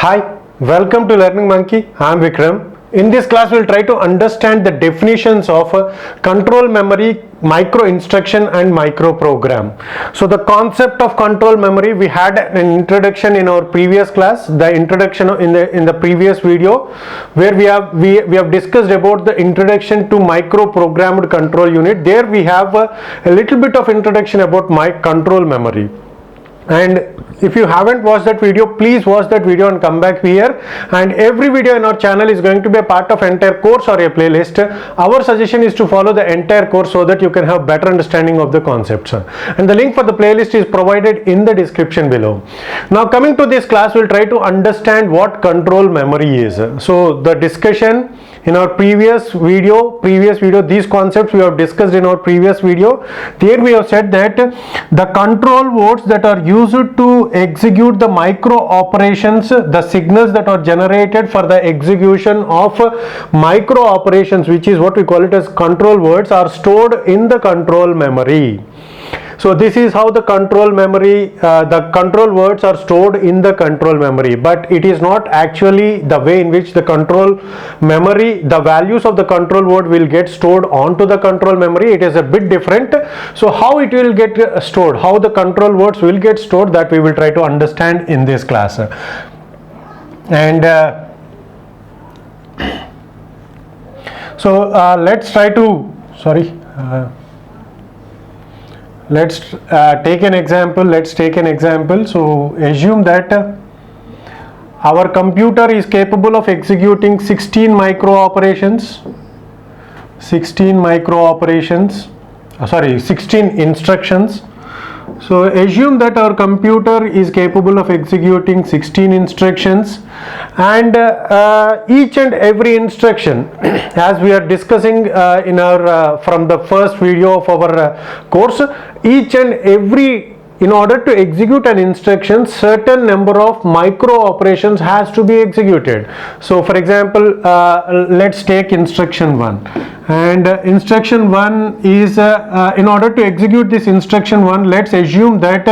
Hi, welcome to Learning Monkey. I am Vikram. In this class, we will try to understand the definitions of control memory, micro instruction and micro program. So the concept of control memory, we had an introduction in our previous class, the introduction in the previous video, where we have discussed about the introduction to micro programmed control unit. There we have a little bit of introduction about my control memory. And if you haven't watched that video, please watch that video and come back here. And every video in our channel is going to be a part of entire course or a playlist. Our suggestion is to follow the entire course so that you can have better understanding of the concepts. And the link for the playlist is provided in the description below. Now coming to this class, we'll try to understand what control memory is. So the discussion in our previous video, these concepts we have discussed in our previous video. There we have said that the control words that are used to execute the micro operations, the signals that are generated for the execution of micro operations, which is what we call it as control words, are stored in the control memory. So this is how the control memory, the control words are stored in the control memory, but it is not actually the way in which the control memory, the values of the control word will get stored onto the control memory. It is a bit different. So how it will get stored, how the control words will get stored, that we will try to understand in this class. And so let's try to, let's take an example. So assume that our computer is capable of executing 16 micro operations, 16 instructions. So assume that our computer is capable of executing 16 instructions, and each and every instruction, as we are discussing in our from the first video of our course, each and every, in order to execute an instruction, certain number of micro operations has to be executed. So for example, let's take instruction 1, and instruction 1 is in order to execute this instruction 1, let's assume that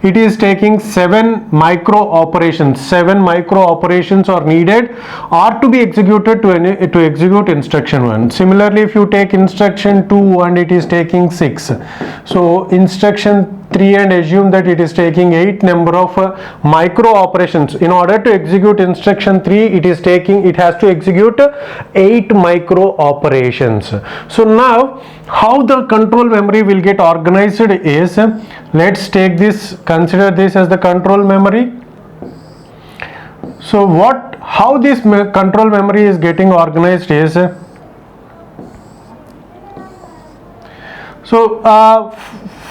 it is taking 7 micro operations. 7 micro operations are needed or to be executed to execute instruction 1. Similarly, if you take instruction 2 and it is taking 6, so instruction 3, and assume that it is taking 8 number of micro operations. In order to execute instruction 3, it has to execute 8 micro operations. So now how the control memory will get organized is, let's take this, consider this as the control memory. So how this control memory is getting organized is, so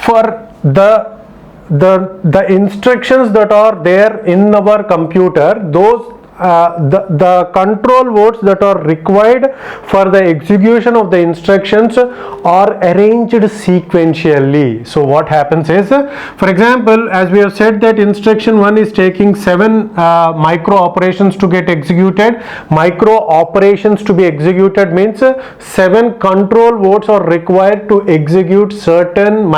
for the instructions that are there in our computer, those the control words that are required for the execution of the instructions are arranged sequentially. So what happens is, for example, as we have said that instruction 1 is taking 7 micro operations to get executed. Micro operations to be executed means 7 control words are required to execute certain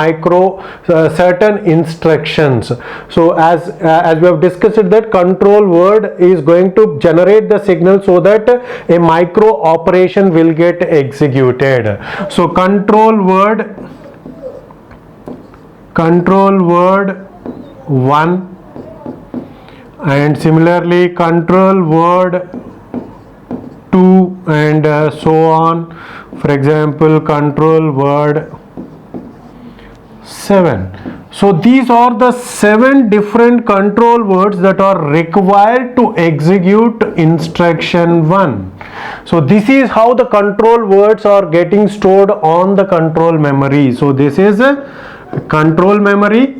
certain instructions. So as we have discussed, that control word is going to generate the signal so that a micro operation will get executed. So control word 1, and similarly control word 2, and so on. For example, control word 7. So these are the 7 different control words that are required to execute instruction 1. So this is how the control words are getting stored on the control memory. So this is a control memory.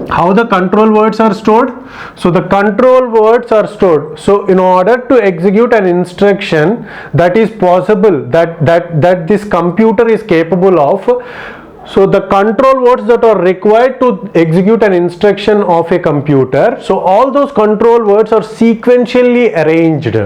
How the control words are stored? So the control words are stored. So in order to execute an instruction that is possible, that this computer is capable of, So the control words that are required to execute an instruction of a computer, so all those control words are sequentially arranged.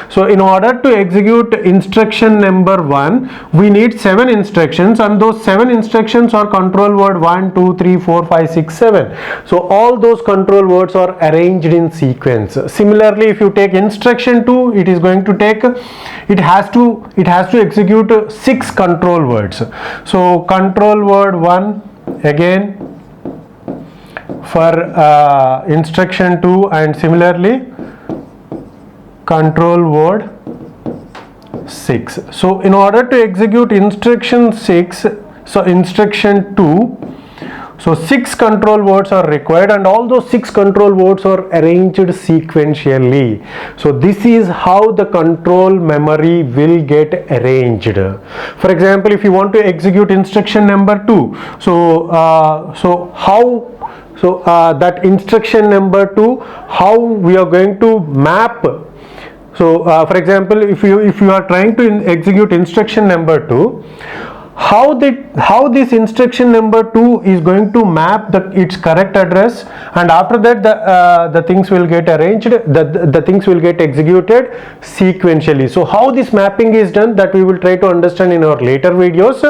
So in order to execute instruction number 1, we need 7 instructions, and those 7 instructions are control word 1, 2, 3, 4, 5, 6, 7. So all those control words are arranged in sequence. Similarly, if you take instruction 2, it is going to take, it has to execute 6 control words. So control word 1 again for instruction 2, and similarly control word 6. So in order to execute instruction 6, so instruction 2, so 6 control words are required, and all those 6 control words are arranged sequentially. So this is how the control memory will get arranged. For example, if you want to execute instruction number 2, that instruction number 2, how we are going to map. So for example, if you are trying to execute instruction number 2, how this instruction number 2 is going to map its correct address, and after that the things will get arranged, the things will get executed sequentially. So how this mapping is done, that we will try to understand in our later videos.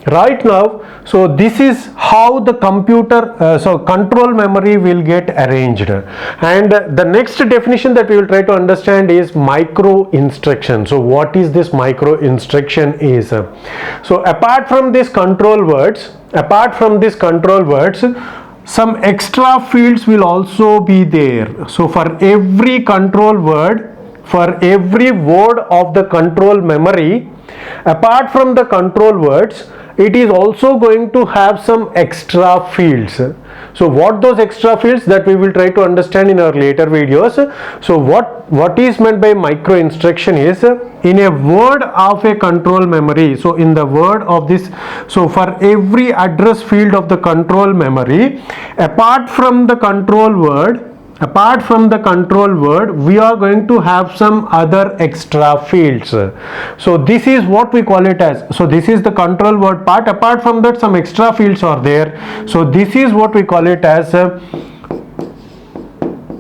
Right now, so this is how the computer, so control memory will get arranged. And the next definition that we will try to understand is micro instruction. So what is this micro instruction is? So apart from these control words, some extra fields will also be there. So for every control word, for every word of the control memory, apart from the control words, it is also going to have some extra fields. So what those extra fields, that we will try to understand in our later videos. So what is meant by micro instruction is, in a word of a control memory, so in the word of this, so for every address field of the control memory, apart from the control word, we are going to have some other extra fields. So this is what we call it as, so this is the control word part. Apart from that, some extra fields are there. So this is what we call it as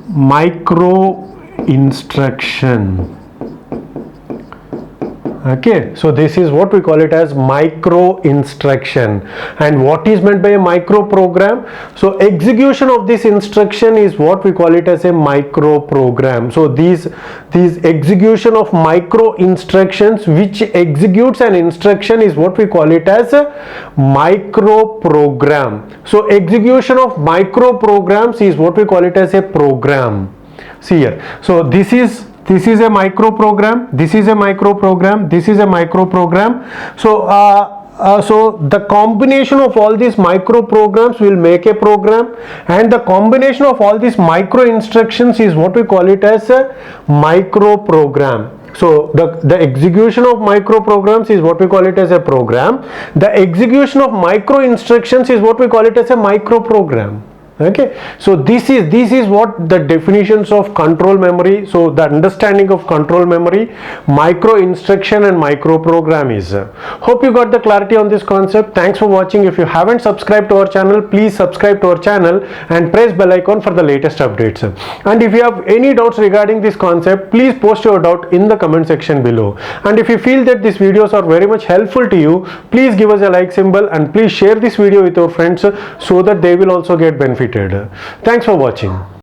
micro instruction. Okay, so this is what we call it as micro instruction. And what is meant by a micro program? So execution of this instruction is what we call it as a micro program. So these execution of micro instructions which executes an instruction is what we call it as a micro program. So execution of micro programs is what we call it as a program. See here, so this is a micro program, this is a micro program, this is a micro program. So so the combination of all these micro programs will make a program, and the combination of all these micro instructions is what we call it as a micro program. So the execution of micro programs is what we call it as a program. The execution of micro instructions is what we call it as a micro program. Okay, so this is what the definitions of control memory, so the understanding of control memory, micro instruction and micro program is. Hope you got the clarity on this concept. Thanks for watching. If you haven't subscribed to our channel, please subscribe to our channel and press bell icon for the latest updates. And if you have any doubts regarding this concept, please post your doubt in the comment section below. And if you feel that these videos are very much helpful to you, please give us a like symbol and please share this video with your friends so that they will also get benefit. Thanks for watching.